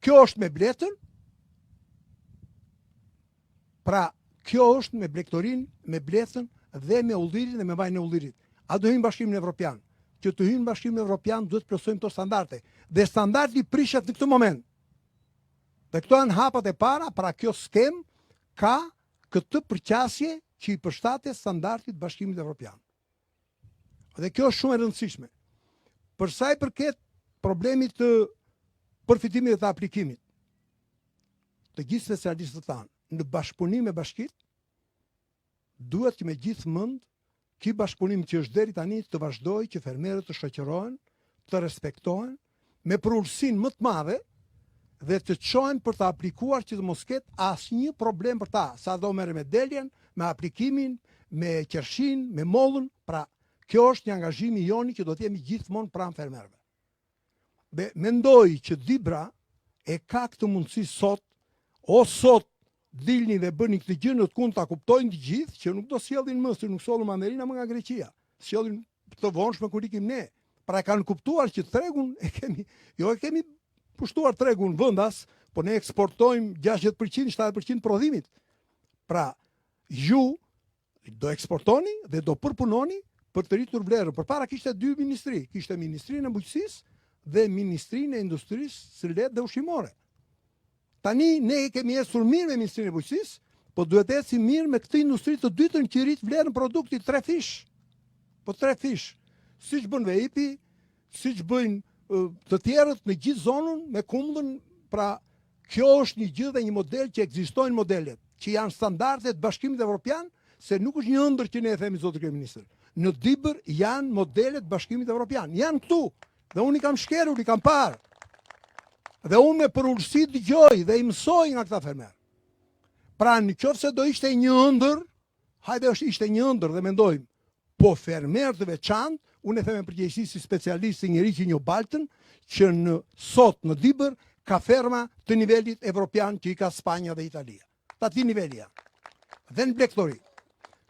Kjo është me bletën, pra kjo është me blektorin, me bletën dhe me ullirin dhe me vajnë e ullirit. A do hyjmë Bashkimin Evropian? Që të hyjmë Bashkimin Evropian duhet plotësojmë këto standarde. Dhe standardi prishet në këtë moment. Dhe këto janë hapat e para, pra kjo skem ka këtë përqasje që i përshtatet standardit Bashkimit Evropian. Dhe kjo është shumë e rëndësishme. Për sa i përket problemit të përfitimit dhe të aplikimit, të gjithë specialistët tanë, në bashkëpunim me bashkit, duhet që me gjithë mend, ky bashkëpunim që është deri tani të vazhdojë, që fermerët të shoqërohen, të respektohen, me përulësinë më të madhe dhe të çohen për të aplikuar që të mos ketë asnjë problem për ta, sa do merre me deljen, me aplikimin, me qershin, me mollën, pra kjo është një angazhim i joni që do të jemi gjithmonë pranë fermerëve. Mendoj që Dibra e ka këtë mundësi sot, o sot dilni dhe bëni këtë gjë në të kund ta kuptojnë të gjithë që nuk do sjellin më, se nuk sollën mandarina më nga Greqia. Sjellin të vonshme kur ikim ne. Pra kanë kuptuar që tregun e kemi pushtuar tregun vendas, po ne eksportojmë 60%, 70% prodhimit. Pra ju do eksportoni dhe do përpunoni për të rritur vlerën. Përpara kishte dy ministri, kishte Ministrinë e Bujqësisë dhe Ministrinë e Industrisë së lehtë dhe ushqimore. Tani ne kemi ecur mirë me Ministrinë e Bujqësisë, po duhet të ecim mirë me këtë industri të dytën që rrit vlerën produktit 3 fish. Po 3 fish. Siç bën VIP-i, siç bëjnë të tjerët në gjithë zonën me kumllën, pra kjo është një gjë dhe një model që ekzistojnë modelet, që janë standardet Bashkimit Evropian, se nuk është një ëndër që ne e themi zotë kryeministër. Në Dibër janë modelet Bashkimit Evropian, janë këtu, dhe unë i kam shkerur, i kam parë. Dhe unë me përulësi dëgjoj dhe i mësoj nga këta fermerë. Pra në qoftë se do ishte një ëndër, hajde ishte një ëndër dhe mendojmë, po fermerë të veçantë, unë e them me përgjegjësi si specialist, si njëri që njoh Baltën, që sot në Dibër ka ferma të nivelit evropian që i ka Spanja dhe Italia. Ta ti niveli janë. Dhe në blektori.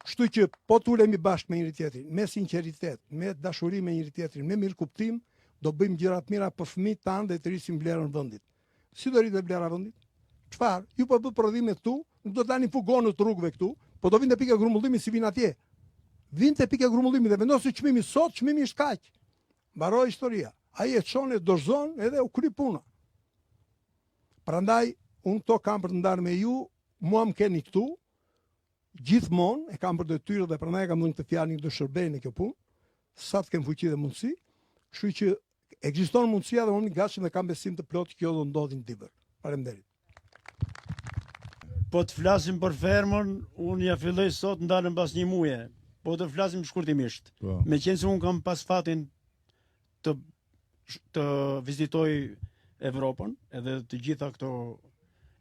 Kështu që po të ulemi bashkë me njëri tjetrin, me sinqeritet, me dashuri me njëri tjetrin, me mirë kuptim, do bëjmë gjëra të mira për fëmijët tanë dhe të rrisim vlerën e vendit. Si do rritet vlera e vendit? Çfarë? Ju po bëj prodhime këtu, nuk do tani fugonë të rrugëve këtu, po do vinte pika grumullimi si vin atje. Vinte pika grumullimi dhe vendosi çmimi sot, çmimi është kaq. Mbaroi historia. Ai e çon e dorzon edhe u kry puna. Prandaj unë këto kam për të ndarë me ju, mua më keni këtu, gjithmonë e kam për detyrë dhe prandaj kam dhënë këtë fjalë të shërbej në kjo punë, sa të kem fuqi dhe mundësi, kështu që ekziston mundësia dhe unë gatshëm dhe kam besim të plotë që kjo do ndodhi në Dibër. Faleminderit. Po të flasim për fermën, unë ja filloj sot ndalën pas një muaje. Po të flasim shkurtimisht. Me qenë se unë kam pas fatin të vizitoj Evropën, edhe të gjitha këto,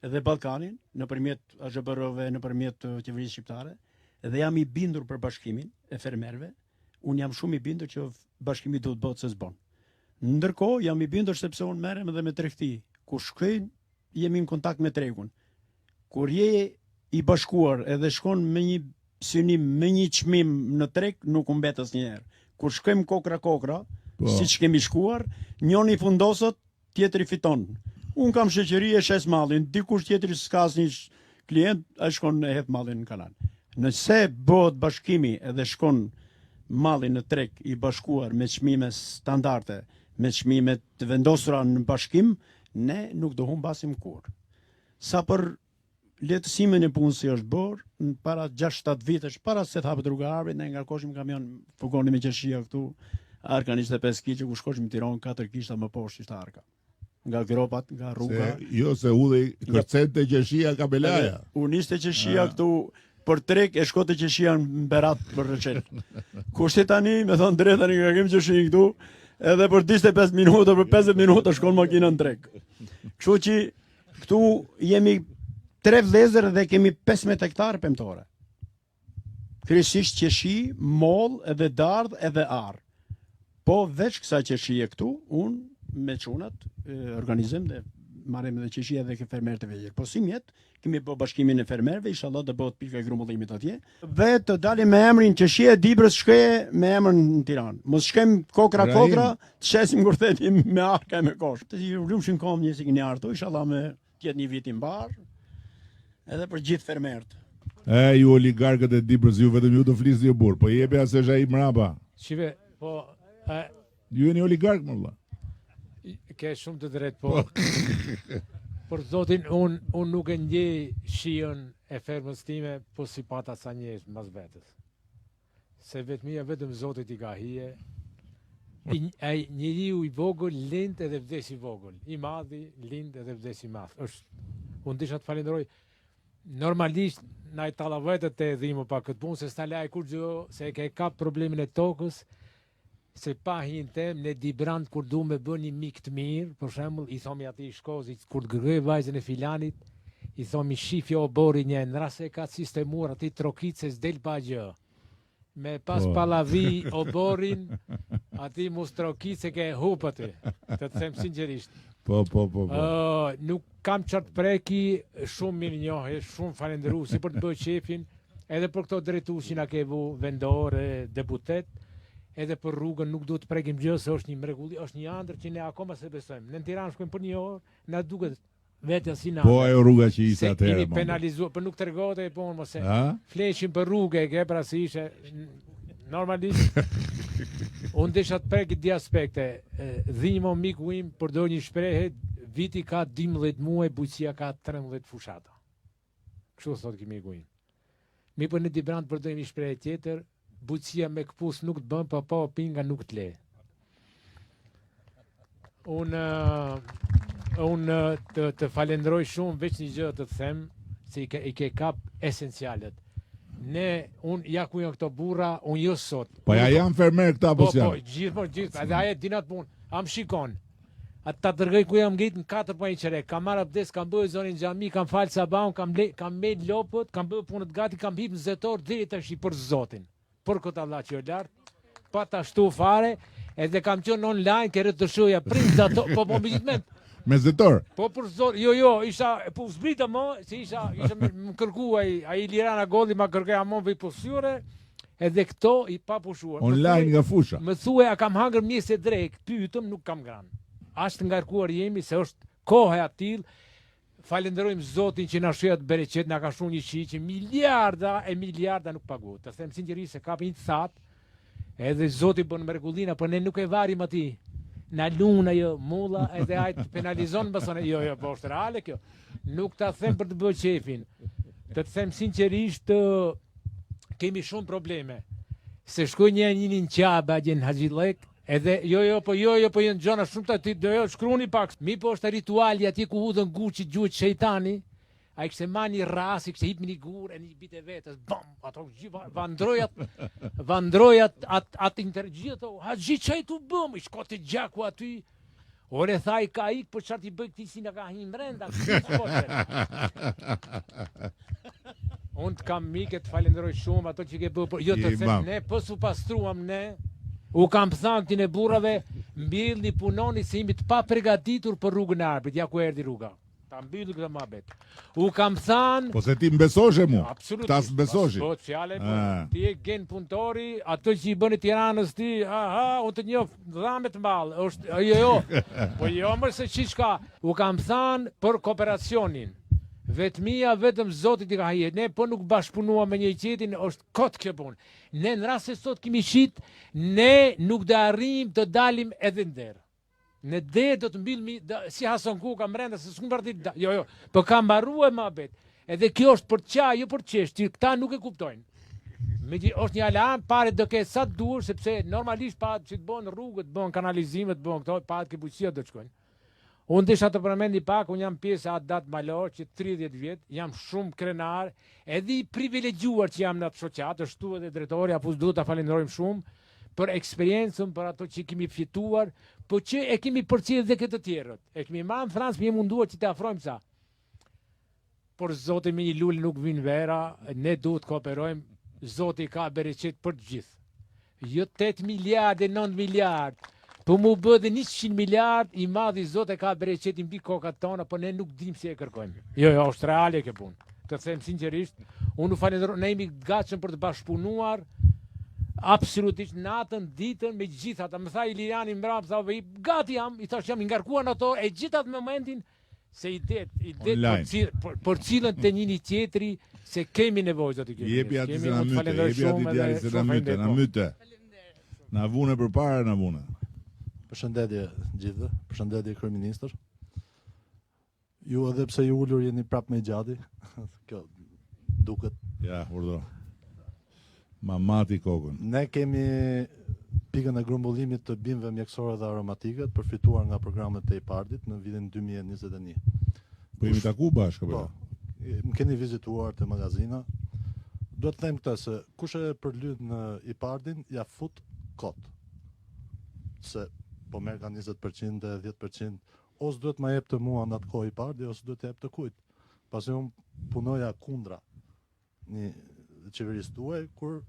edhe Ballkanin, nëpërmjet AZBR-ve, nëpërmjet qeverisë shqiptare, dhe jam i bindur për bashkimin e fermerëve. Unë jam shumë i bindur që bashkimi duhet bëhet se s'bën. Ndërkohë jam i bindur sepse unë merrem edhe me tregti. Kur shkojnë, jemi në kontakt me tregun. Kur je i bashkuar edhe shkon me një synim, me një çmim në treg, nuk u mbet asnjëherë. Kur shkojmë kokra, siç kemi shkuar, njëri fundosët, tjetri fiton. Unë kam shoqëri e shes mallin, dikush tjetri s'ka asnjë klient, ai shkon e hedh mallin në kanal. Nëse bëhet bashkimi edhe shkon malli në treg i bashkuar me çmime standarde, me çmime të vendosura në bashkim, ne nuk do humbasim kurrë. Sa për lehtësimin e punës që është bërë, në para 6-7 vitesh, para se të hapet rruga Arbrit, ne ngarkoshim kamion, fugonim me qeshia këtu, arka 25 kg, ku shkoshim në Tiranë 4 kishta më poshtë ishte arka. Nga gropat, nga rruga. Se udhej kërcente qeshia kabelaja. Unë ishte qeshia këtu për treg e shkote qeshia në Berat për rëqel. Kushti tani, me thonë drejta një nga kemë qeshia këtu, edhe për 25 minuta, për 50 minuta shkon makina në treg. Kështu që këtu jemi 3 vlezër dhe kemi 15 hektarë pemtore. Kryesisht qeshi, moll, edhe dardh, edhe arë. Po veç kësa qeshie këtu, unë me çunat organizim dhe marrim edhe qeshia dhe ke fermerët e vegjël. Po si mjet, kemi bë bashkimin e fermerëve, inshallah do bëhet pika e grumbullimit atje. Dhe të dalim me emrin qeshia e Dibrës shkëje me emrin në Tiranë. Mos shkem kokra, të shesim kur thetim me arka e me kosh. Të lumshin kom një si keni ardhur, inshallah me tjetë një vit i mbar. Edhe për gjithë fermerët. Ju oligarkët e Dibrës, ju vetëm ju të flisni ju burr, po jepi asë është ai mrapa. Shive, po Ju jeni oligark më valla. ke shumë të drejtë, po. Për zotin, unë nuk e ndjej shion e fermës time, po si pata sa njerëz mbas vetës. Se vetëmia vetëm zotit i ka hije. Ai njeriu i vogël lind edhe vdes i vogël. I madhi lind edhe vdes i madh. Unë disha të falenderoj. Normalisht na i tallavetët e dhimë pa këtë punë, se s'ta laj kur gjë, se ke kap problemin e tokës, se pa hin tem në Dibrand kur du me bë një mik të mirë, për shembull, i thomi atij shkozit kur të gërgoj vajzën e filanit, i thomi shifja o bori një, në rast se ka sistemuar atij trokit se s'del pa gjë. Me pas pallavi o borin, atij mos trokit se ke hupët e, të them sinqerisht. Po. Nuk kam qatë preki, shumë mirë njohë, shumë falenderuesi për të bëjë qefin, edhe për këto drejtuesi na ke vu vendore, deputet, edhe për rrugën nuk duhet të prekim gjë, se është një mrekulli, është një ëndër që ne akoma se besojmë. Në Tiranë shkojmë për një orë, na duket vetëm si na. Po ajo rruga që ishte se atëherë. kemi penalizuar, për nuk tregohet e po mos e. Fleshin për rrugë, ke pra si ishte normalisht. Unë desha të prekit di aspekte. Dhimo miku im përdor një shprehje, viti ka 12 muaj, bujqësia ka 13 fushata. Kështu thot ki miku im. Mi për në Dibrand përdor një shprehje tjetër, bujqësia me këpus nuk të bën, pa pinga nuk të le. Unë të falenderoj shumë, veç një gjë të them, se i ke kap esencialet. Unë ja ku janë këto burra, unë jo sot. Po ja janë fermer këta apo Po, gjithë, edhe aje dinat punë, am shikon. Atë ta dërgoj ku jam ngrit në 4 po 1 qerek, kam marrë abdes, kam bëjë zonin xhami, kam falë sabahun, kam mel lopët, kam bëjë punët gati, kam hip në zetor deri tash për Zotin. Për këtë Allah që jo lartë, pa ta shtu fare, edhe kam qenë online, kërë të shoja, prind zato, po me gjithmet. Me zetor? Po për Zot, jo, isha, po zbrita më, se isha më kërku ai Lirana Golli, ma kërkej amon vej posyure, edhe këto i pa pushuar. Online nga fusha. Më thuaj, a kam hangër mjesë e drejk, pyetëm, nuk kam gran. Ashtë ngarkuar jemi, se është kohë e atil, falenderojmë Zotin që na shëjat bereqet, na ka shumë një shiqi, miliarda nuk paguhet. Të them sinqerisht se kap një të thatë, edhe Zoti bën mrekullinë, por ne nuk e varim atij. Na luna jo mulla, edhe ai të penalizon bësone, jo, po është reale kjo. Nuk ta them për të bërë qefin. Të them sinqerisht, kemi shumë probleme. Se shkoj një qaba gjen Haxhillek, edhe po janë gjona shumë të shkruani pak. Mi po është rituali atje ku hudhën Guçi gjuhët shejtani. Ai kishte marrë një ras, kishte hip një gurë, një bit e vetës, bam, ato vandrojat atë intergjit, ato, Haxhi çaj tu bëm, i shkoti gjaku aty. Ore tha i ka ik, për çfarë ti bëj këti si na ka him brenda. Unë të kam mike, të falenderoj shumë ato që ke bërë, jo të them ne, po su pastruam ne, u kam thënë këtin e burrave, mbillni punoni se jemi të pa përgatitur për rrugën e arbrit, ja ku erdhi rruga. Ta mbyllu këtë muhabet. U kam thënë... Po se ti mbesoshe mu? Absolutisht. Ta s'besoshi? Po, fjale, ti e gen punëtori, ato që i bëni Tiranës ti, unë të njoh dhamet mballë, jo, po jo mërë se qiçka. U kam thënë për kooperacionin. Vetëmia vetëm Zotit i ka hije. Ne po nuk bashkëpunua me një qetin, është kot kjo punë. Ne në rast se sot kemi shit, ne nuk do arrijmë të dalim edhe nder. Në dhe do të mbillmi, si Hasan Kuka mrenda, se s'kun partit, jo, po ka mbarruar muhabet. Edhe kjo është për çaj, jo për çesh, këta nuk e kuptojnë. Është një alarm, pare do ke sa të duhur, sepse normalisht pahet që të bën rrugët, të bën kanalizimet, të bën këto, pahet që bujqësia do të shkojnë. Unë desha të përmendi pak, unë jam pjesë atë datë malor, që 30 vjet, jam shumë krenar, edhe i privilegjuar që jam në atë shoqat, është tu edhe drejtori, apo duhet ta falenderojmë shumë për eksperiencën, për ato që kemi fituar, po që e kemi përcjell dhe këtë tjerët. E kemi marrë në Francë, më munduar që të afrojmë sa. Por Zoti me një lule nuk vin vera, ne duhet kooperojmë, Zoti ka bereqet për të gjithë. Jo 8 miliardë, 9 miliardë. Po mu bë dhe 100 miliard i madh i Zot e ka bereqetin mbi kokat tona, po ne nuk dim si e kërkojmë. Jo, është reale kjo punë. Të them sinqerisht, unë falenderoj, ne jemi gatshëm për të bashkëpunuar absolutisht natën, ditën me gjithë ata. Më tha Iliriani mbrapa, gati jam, i thash jam i ngarkuar në ato e gjithat në momentin se i det për cilën të njëri tjetri se kemi nevojë zoti kemi. Jepi aty se na myte, jepi aty djalë se na myte. Na vune përpara na vune. Përshëndetje gjithëve, përshëndetje kryeministër. Ju edhe pse ju ulur jeni prap me gjati. Kjo duket. Ja, urdhro. Mamati kokën. Ne kemi pikën e grumbullimit të bimëve mjekësore dhe aromatike të përfituar nga programet e IPARD-it në vitin 2021. Po jemi taku bashkë apo? Po. Më keni vizituar te magazina. Duhet të them këtë se kush e përlyet në IPARD-in ja fut kot. Se po merr ka 20% e 10%, ose duhet ma jep të mua në atë kohë IPARD-i, ose duhet të jep të kujt. Pasi unë punoja kundra një qeverisë tuaj kur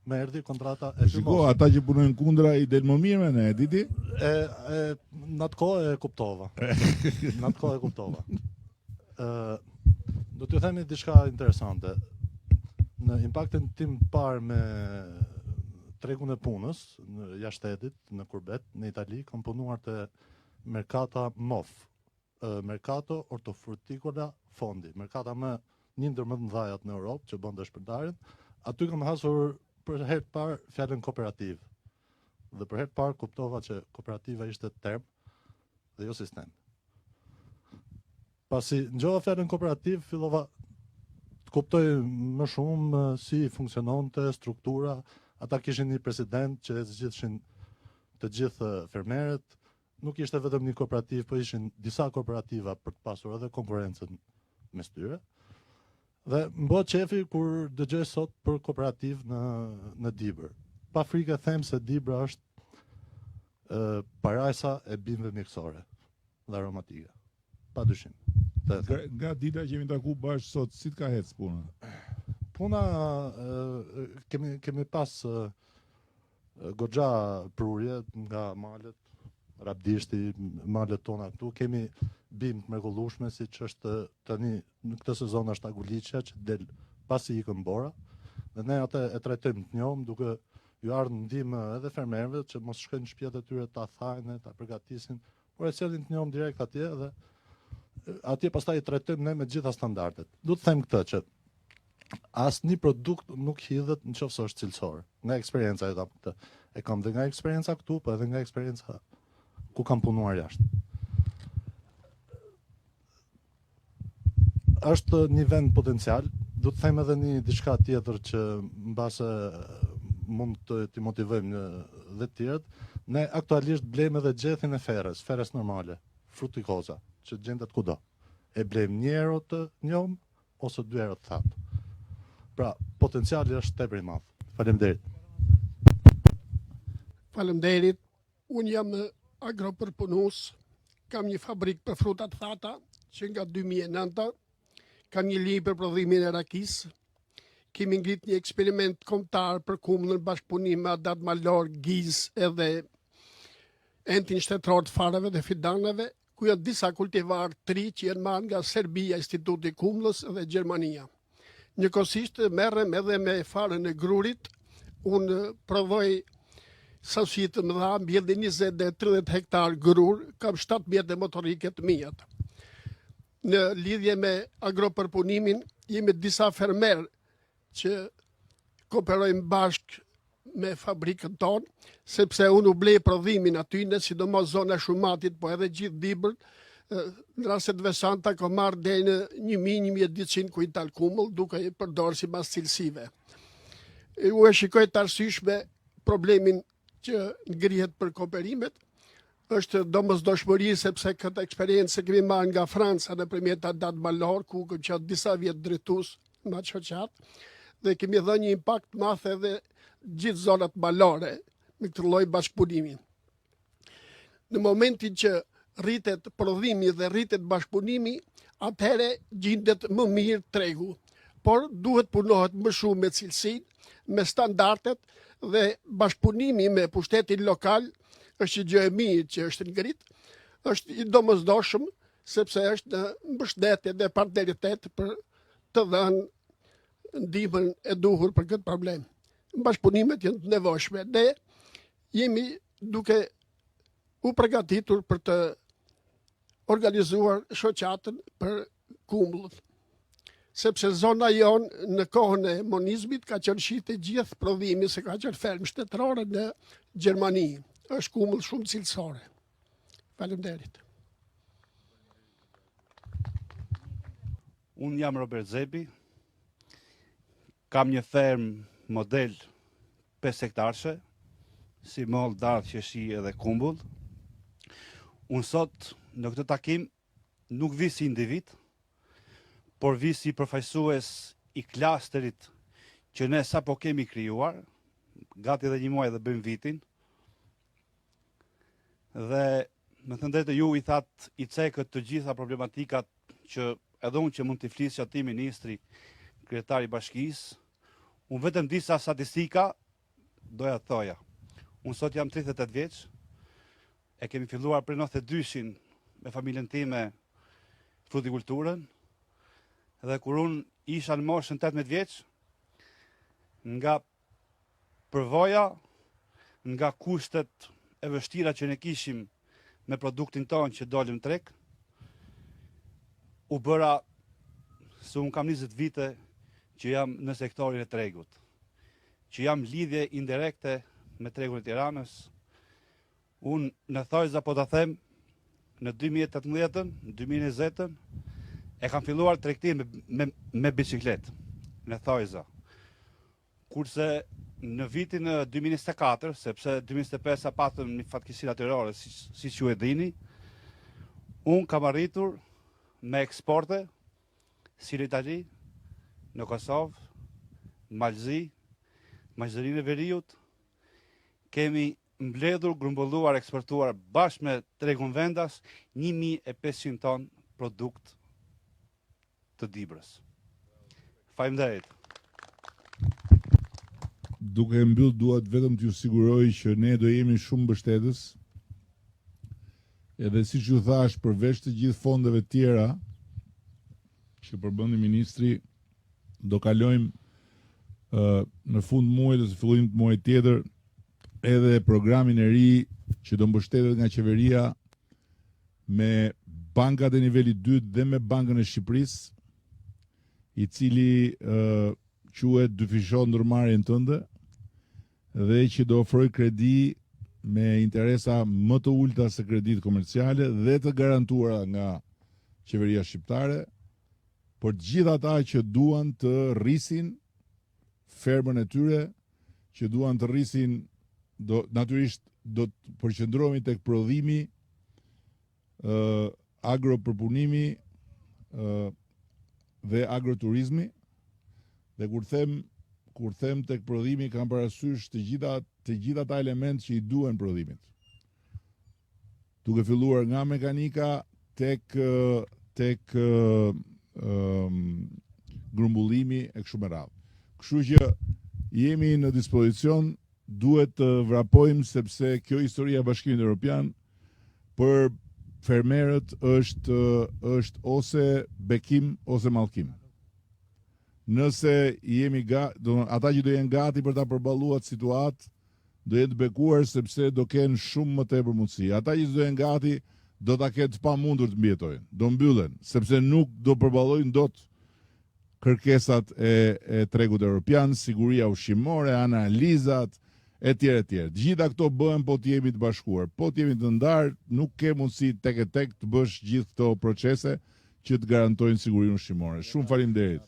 më erdhi kontrata e firmos. Shiko, ata që punojnë kundra i del më mirë me ne, diti? Në atë kohë e kuptova. Në atë kohë e kuptova. Do t'ju themi diçka interesante. Në impaktin tim parë me tregun e punës në jashtë shtetit, në Kurbet, në Itali, kam punuar te Mercata MOF, Mercato Ortofruticola Fondi, Mercata një ndër më të mëdhajat në Europë që bën shpërndarjen. Aty kam hasur për herë të parë fjalën kooperativ. Dhe për herë të parë kuptova që kooperativa ishte term dhe jo sistem. Pasi ngjova fjalën kooperativ, fillova të kuptoj më shumë si funksiononte struktura. Ata kishin një president që e zgjidhshin të gjithë fermerët. Nuk ishte vetëm një kooperativ, po ishin disa kooperativa për të pasur edhe konkurrencën mes tyre. Dhe më bë qefi kur dëgjoj sot për kooperativ në Dibër. Pa frikë them se Dibra është parajsa e bimëve mjekësore dhe aromatike. Pa dyshim. Nga dita që jemi taku bashkë sot, si të ka hecë puna? Puna kemi pas goxha prurje nga malet, Rabdishti, malet tona këtu, kemi bimë të mrekullueshme siç është tani në këtë sezon është aguliçja që del pasi ikën bora, dhe ne atë e trajtojmë të njohëm duke ju ardhur ndihmë edhe fermerëve që mos shkojnë në shtëpiat e tyre ta thajnë, ta përgatisin, por e sjellin të njohëm direkt atje dhe atje pastaj i trajtojmë ne me të gjitha standardet. Du të them këtë që asnjë produkt nuk hidhet nëse është cilësor. Nga eksperienca e kam këtë. E kam dhe nga eksperienca këtu, po edhe nga eksperienca ku kam punuar jashtë. Është një vend potencial, du të them edhe një diçka tjetër që mbase mund të motivojmë dhe të tjerët. Ne aktualisht blejmë edhe gjethin e ferres normale, frutikoza, që gjendet kudo. E blejmë një herë të njohëm ose 2 herë të thatë. Pra, potenciali është tepër i madh. Faleminderit. Faleminderit. Unë jam agropërpunues, kam një fabrikë për fruta të thata që nga 2009 kam një linjë për prodhimin e rakisë. Kemi ngrit një eksperiment kombëtar për kumllën bashkëpunim me Adat Malor, Giz edhe entin shtetëror të fareve dhe fidaneve, ku janë disa kultivar tri që janë marrë nga Serbia, Instituti i Kumllës dhe Gjermania. Njëkohësisht merrem edhe me farën e grurit. Unë prodhoj sasi të mëdha, mbi 20 dhe 30 hektar grur, kam 17 motorike të mia. Në lidhje me agropërpunimin, jemi disa fermerë që kooperojmë bashkë me fabrikën tonë, sepse unë u blej prodhimin aty, në sidomos zona Shumatit, po edhe gjithë Dibër, në rastet veçanta ka marrë deri në 1000-1200 kuintal kumëll, duke i përdorur sipas cilësive. U e shikoj të arsyeshme problemin që ngrihet për kooperimet, është domosdoshmëri sepse këtë eksperiencë kemi marrë nga Franca nëpërmjet Adat Malor, ku kam qenë disa vjet drejtues në atë shoqat, dhe kemi dhënë një impakt madh edhe gjithë zonat malore me këtë lloj bashkëpunimi. Në momentin që rritet prodhimi dhe rritet bashkëpunimi, atëherë gjendet më mirë tregu, por duhet punohet më shumë me cilësinë, me standardet dhe bashkëpunimi me pushtetin lokal është një gjë e mirë që është ngrit, është i domosdoshëm sepse është në mbështetje dhe partneritet për të dhënë ndihmën e duhur për këtë problem. Bashkëpunimet janë të nevojshme. Ne jemi duke u përgatitur për të organizuar shoqatën për kumbullët. Sepse zona jonë në kohën e monizmit ka qenë shitë gjithë prodhimi se ka qenë fermë shtetërore në Gjermani. Është kumbull shumë cilësore. Faleminderit. Unë jam Robert Zepi, kam një fermë model 5 hektarshe, si mollë, dardhë, qeshi edhe kumbull. Unë sot në këtë takim nuk vi si individ, por vi si përfaqësues i klasterit që ne sapo kemi krijuar, gati edhe 1 muaj dhe bëjmë vitin. Dhe me thënë drejtë ju i that i cekët të gjitha problematikat që edhe unë që mund t'i flisë që ati ministri, kryetari bashkisë, unë vetëm disa statistika doja të thoja. Unë sot jam 38 vjeç, e kemi filluar për 92-shin me familjen time frutikulturën, dhe kur unë isha në moshën 18 vjeç, nga përvoja, nga kushtet e vështira që ne kishim me produktin tonë që dolim treg, u bëra se unë kam 20 vite që jam në sektorin e tregut, që jam lidhje indirekte me tregun e Tiranës. Unë në thojza po të them, në 2018, në 2020, e kam filluar tregtin me bicikletë, në thojza. Kurse në vitin 2024, sepse 2025 patëm një fatkeqësi natyrore, si që e dini, unë kam arritur me eksporte, si në Itali, në Kosovë, në Malzi, Maqedoninë e Veriut, kemi mbledhur, grumbulluar, eksportuar bashkë me tregun vendas 1500 ton produkt të Dibrës. Faleminderit. Duke mbyll duat vetëm t'ju siguroj që ne do jemi shumë mbështetës. Edhe siç ju thash, përveç të gjithë fondeve tjera që përmendi ministri, do kalojmë në fund muajit ose fillim të muajit tjetër edhe programin e ri që do mbështetet nga qeveria me bankat e nivelit 2 dhe me Bankën e Shqipërisë, i cili quhet dyfishon ndërmarrjen tënde dhe që do ofroj kredi me interesa më të ulta se kreditë komerciale dhe të garantuara nga qeveria shqiptare, por gjithë ata që duan të rrisin fermën e tyre, që duan të rrisin, natyrisht do të përqendrohemi tek prodhimi, agropërpunimi dhe agroturizmi. Dhe kur them tek prodhimi, kam parasysh të gjitha ata element që i duhen prodhimit. Duke filluar nga mekanika tek grumbullimi e kështu me radhë. Kështu që jemi në dispozicion, duhet të vrapojmë sepse kjo historia e Bashkimit Evropian për fermerët është ose bekim ose mallkim. Nëse jemi ata që do jenë gati për ta përballuar situatë, do jenë të bekuar sepse do kenë shumë më tepër mundësi. Ata që do jenë gati do ta kenë të pamundur të mbijetojnë, do mbyllen, sepse nuk do përballojnë dot kërkesat e tregut evropian, siguria ushqimore, analizat etj. Të gjitha këto bëhen po të jemi të bashkuar, po të jemi të ndarë, nuk ke mundësi tek e tek të bësh gjithë këto procese që të garantojnë sigurinë ushqimore. Shumë faleminderit.